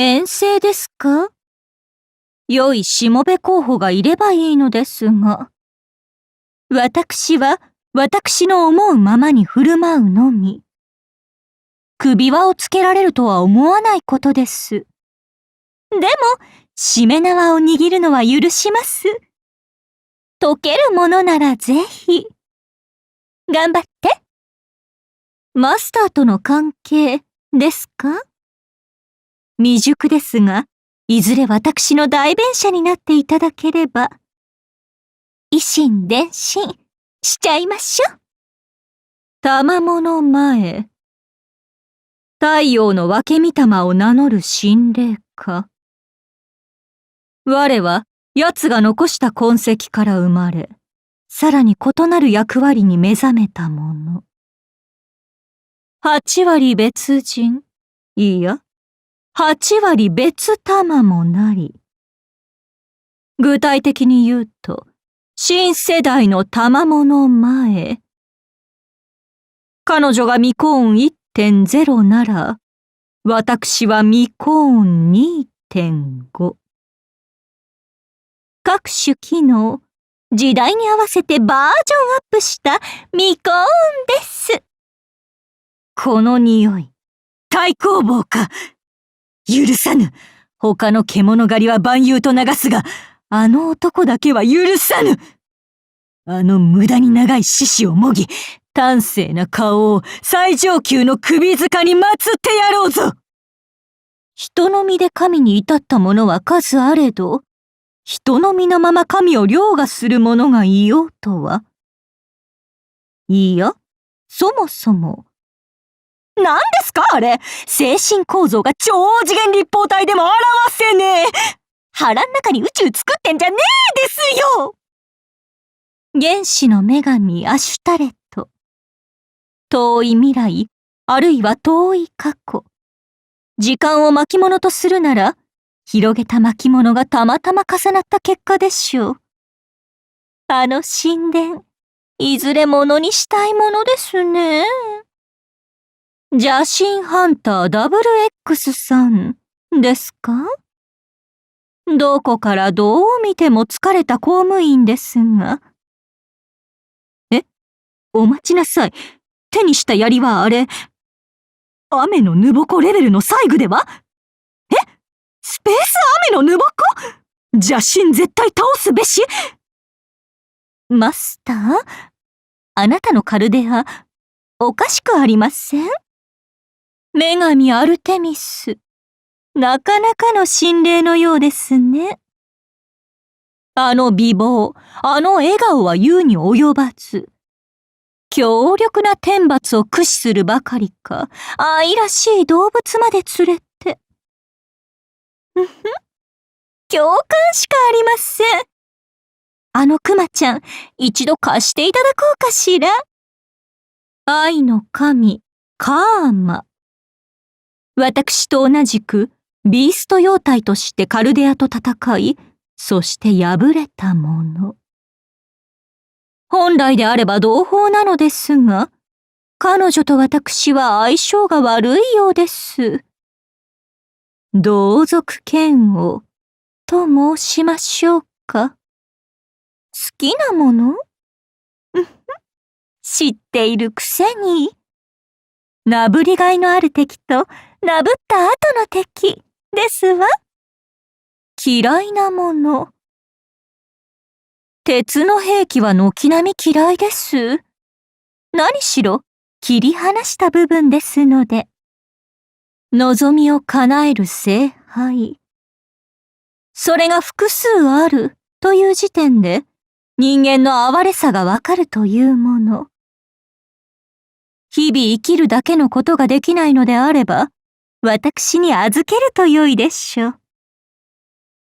遠征ですか？良いしもべ候補がいればいいのですが。私は私の思うままに振る舞うのみ。首輪をつけられるとは思わないことです。でも、しめ縄を握るのは許します。解けるものならぜひ。頑張って。マスターとの関係ですか？未熟ですが、いずれ私の代弁者になっていただければ、以心伝心しちゃいましょう。玉物前。太陽の分け御霊を名乗る神霊か。我は奴が残した痕跡から生まれ、さらに異なる役割に目覚めたもの。8割別人、いや、8割別玉もなり。具体的に言うと、新世代の玉物前。彼女が未コーン 1.0 なら、私は未コーン 2.5。各種機能、時代に合わせてバージョンアップした未コーンです。この匂い、太公望か。許さぬ。他の獣狩りは万有と流すが、あの男だけは許さぬ。あの無駄に長い獅子をもぎ、端正な顔を最上級の首塚に祀ってやろうぞ。人の身で神に至った者は数あれど、人の身のまま神を凌駕する者がいようとは。いや、そもそも。何ですかあれ。精神構造が超次元立方体でも表せねえ。腹ん中に宇宙作ってんじゃねえですよ。原始の女神アシュタレット。遠い未来、あるいは遠い過去。時間を巻物とするなら、広げた巻物がたまたま重なった結果でしょう。あの神殿、いずれものにしたいものですね。邪神ハンター WX さんですか？どこからどう見ても疲れた公務員ですが。お待ちなさい。手にした槍はあれ、雨のぬぼこレベルの細具では？スペース雨のぬぼこ？邪神絶対倒すべし。マスター？あなたのカルデア、おかしくありません？女神アルテミス。なかなかの神霊のようですね。あの美貌、あの笑顔は言うに及ばず。強力な天罰を駆使するばかりか、愛らしい動物まで連れて。共感しかありません。あのクマちゃん、一度貸していただこうかしら。愛の神、カーマ。私と同じく、ビースト妖体としてカルデアと戦い、そして敗れたもの。本来であれば同胞なのですが、彼女と私は相性が悪いようです。同族嫌悪と申しましょうか。好きなもの？知っているくせに。なぶりがいのある敵となぶった後の敵ですわ。嫌いなもの。鉄の兵器は軒並み嫌いです。何しろ切り離した部分ですので。望みを叶える聖杯。それが複数あるという時点で人間の哀れさがわかるというもの。日々生きるだけのことができないのであれば、私に預けると良いでしょう。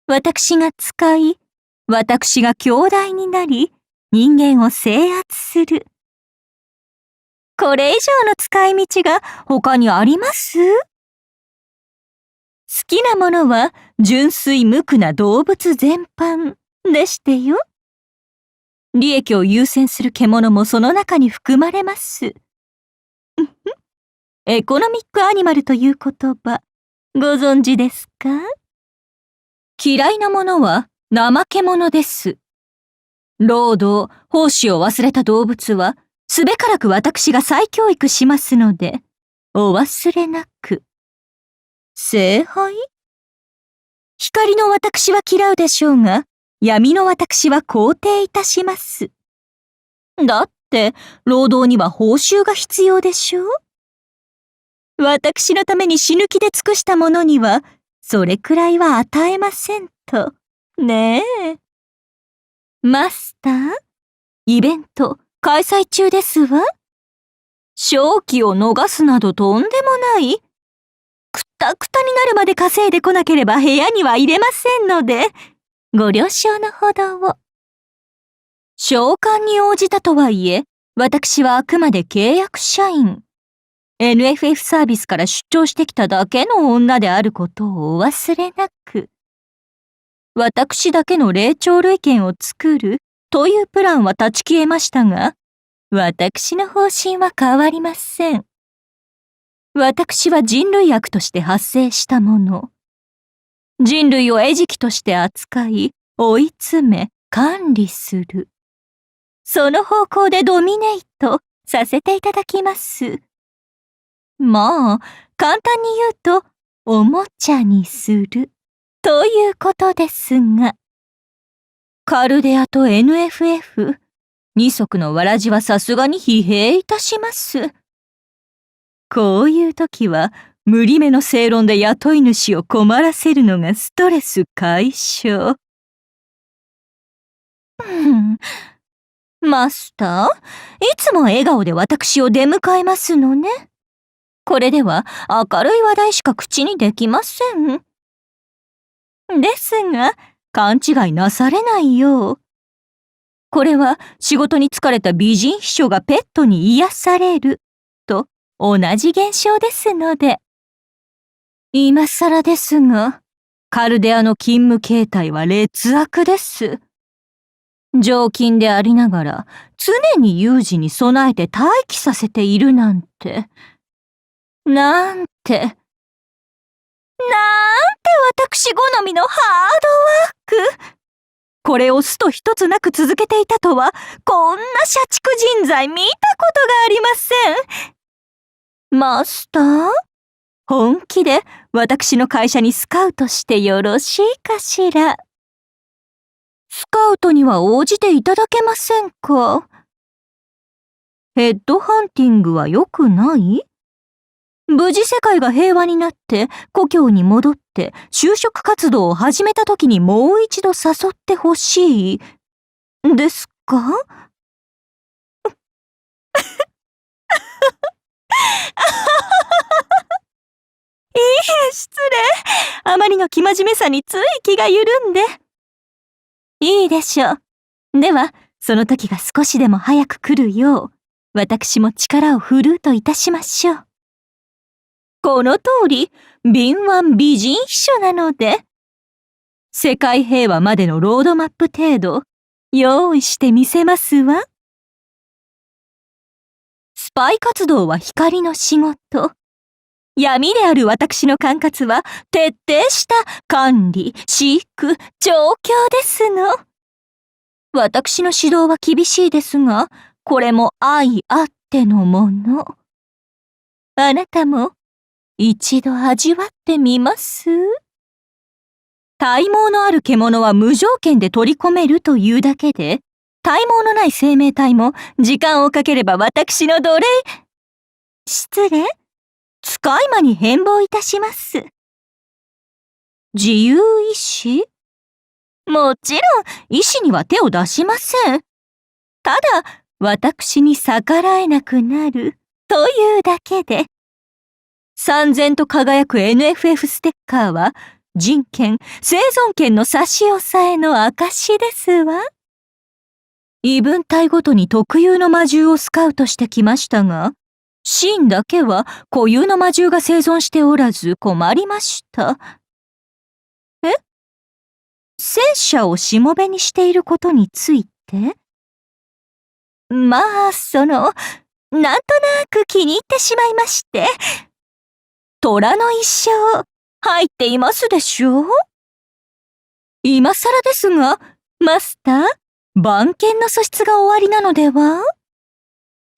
私が使い、私が強大になり、人間を制圧する。これ以上の使い道が他にあります？好きなものは純粋無垢な動物全般でしてよ。利益を優先する獣もその中に含まれます。エコノミックアニマルという言葉、ご存知ですか？嫌いなものは怠け者です。労働、奉仕を忘れた動物は、すべからく私が再教育しますので、お忘れなく。聖杯？光の私は嫌うでしょうが、闇の私は肯定いたします。だって、労働には報酬が必要でしょう？私のために死ぬ気で尽くした者には、それくらいは与えませんと。ねえ。マスター、イベント開催中ですわ。勝機を逃すなどとんでもない。くたくたになるまで稼いでこなければ部屋には入れませんので、ご了承のほどを。召喚に応じたとはいえ、私はあくまで契約社員。NFF サービスから出張してきただけの女であることをお忘れなく。私だけの霊長類犬を作るというプランは立ち消えましたが、私の方針は変わりません。私は人類悪として発生したもの。人類を餌食として扱い、追い詰め、管理する。その方向でドミネイトさせていただきます。まあ、簡単に言うと、おもちゃにする、ということですが。カルデアと NFF、二足のわらじはさすがに疲弊いたします。こういう時は、無理めの正論で雇い主を困らせるのがストレス解消。マスター、いつも笑顔で私を出迎えますのね。これでは明るい話題しか口にできません。ですが、勘違いなされないよう。これは仕事に疲れた美人秘書がペットに癒されると同じ現象ですので。今更ですが、カルデアの勤務形態は劣悪です。常勤でありながら常に有事に備えて待機させているなんて。なんて私好みのハードワーク。これをスト一つなく続けていたとは、こんな社畜人材見たことがありません。マスター？本気で私の会社にスカウトしてよろしいかしら。スカウトには応じていただけませんか？ヘッドハンティングは良くない？無事世界が平和になって故郷に戻って就職活動を始めた時にもう一度誘ってほしいですか？いいえ、失礼。あまりの生真面目さについ気が緩んで。いいでしょう。では、その時が少しでも早く来るよう、私も力を振るうといたしましょう。この通り、敏腕美人秘書なので、世界平和までのロードマップ程度、用意してみせますわ。スパイ活動は光の仕事。闇である私の管轄は徹底した管理、飼育、調教ですの。私の指導は厳しいですが、これも愛あってのもの。あなたも一度味わってみます？体毛のある獣は無条件で取り込めるというだけで、体毛のない生命体も時間をかければ私の奴隷。失礼？使い魔に変貌いたします。自由意志？もちろん意志には手を出しません。ただ、私に逆らえなくなるというだけで。燦然と輝く NFF ステッカーは、人権、生存権の差し押さえの証ですわ。異文体ごとに特有の魔獣をスカウトしてきましたが、シンだけは固有の魔獣が生存しておらず困りました。戦車をしもべにしていることについて？まあ、なんとなく気に入ってしまいまして。虎の一生、入っていますでしょう？今更ですが、マスター、番犬の素質が終わりなのでは？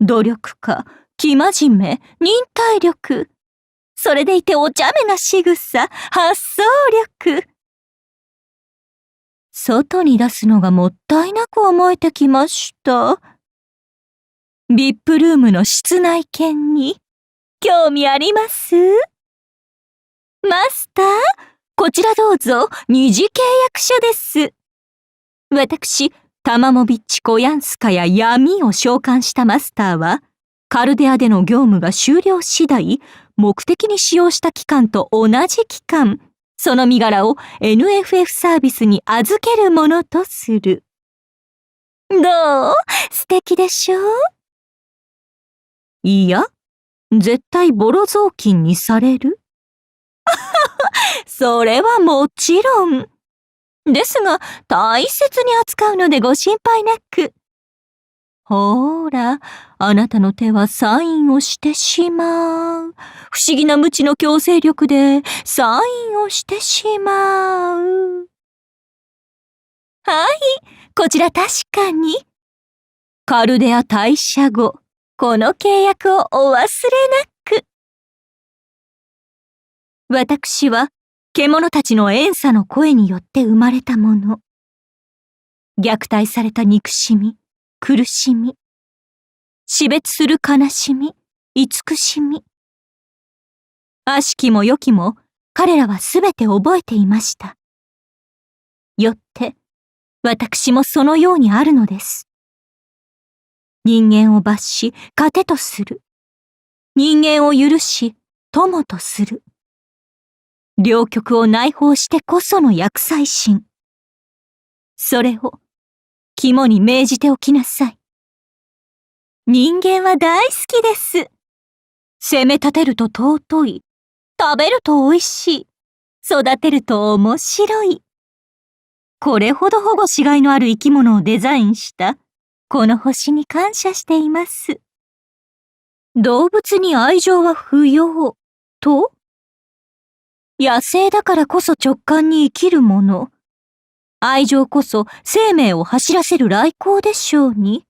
努力家、生真面目、忍耐力。それでいてお茶目な仕草、発想力。外に出すのがもったいなく思えてきました。VIP ルームの室内犬に興味あります？マスター、こちらどうぞ、二次契約書です。私、タマモビッチ・コヤンスカや闇を召喚したマスターは、カルデアでの業務が終了次第、目的に使用した期間と同じ期間、その身柄を NFF サービスに預けるものとする。どう？素敵でしょう？いや、絶対ボロ雑巾にされる。それはもちろん。ですが、大切に扱うのでご心配なく。ほーら、あなたの手はサインをしてしまう。不思議な無知の強制力でサインをしてしまう。はい、こちら確かに。カルデア退社後、この契約をお忘れなく。私は、獣たちの怨嗟の声によって生まれたもの。虐待された憎しみ、苦しみ、死別する悲しみ、慈しみ。悪しきも良きも、彼らはすべて覚えていました。よって、私もそのようにあるのです。人間を罰し、糧とする。人間を許し、友とする。両極を内包してこその厄災心。それを、肝に銘じておきなさい。人間は大好きです。責め立てると尊い。食べると美味しい。育てると面白い。これほど保護しがいのある生き物をデザインした、この星に感謝しています。動物に愛情は不要、と？野生だからこそ直感に生きるもの。愛情こそ生命を走らせる来光でしょうに。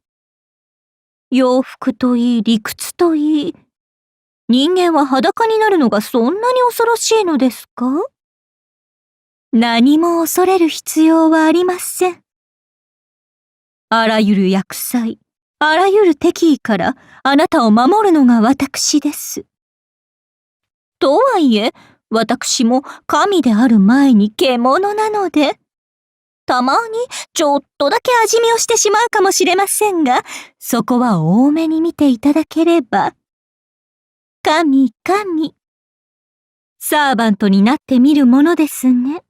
洋服といい理屈といい。人間は裸になるのがそんなに恐ろしいのですか？何も恐れる必要はありません。あらゆる厄災、あらゆる敵意からあなたを守るのが私です。とはいえ、私も神である前に獣なので、たまにちょっとだけ味見をしてしまうかもしれませんが、そこは多めに見ていただければ。神。サーバントになってみるものですね。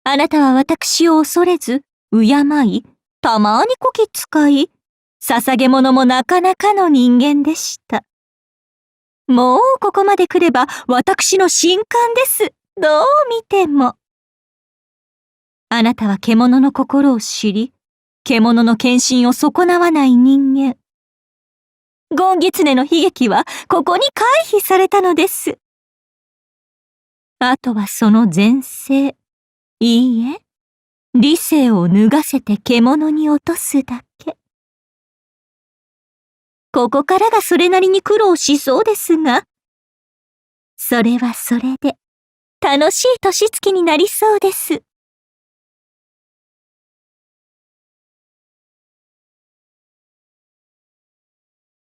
あなたは私を恐れず、敬い、たまにこき使い、捧げ物もなかなかの人間でした。もうここまで来れば私の神官です。どう見ても。あなたは獣の心を知り、獣の献身を損なわない人間。ゴンギツネの悲劇はここに回避されたのです。あとはその前世、いいえ、理性を脱がせて獣に落とすだけ。ここからがそれなりに苦労しそうですが、それはそれで楽しい年月になりそうです。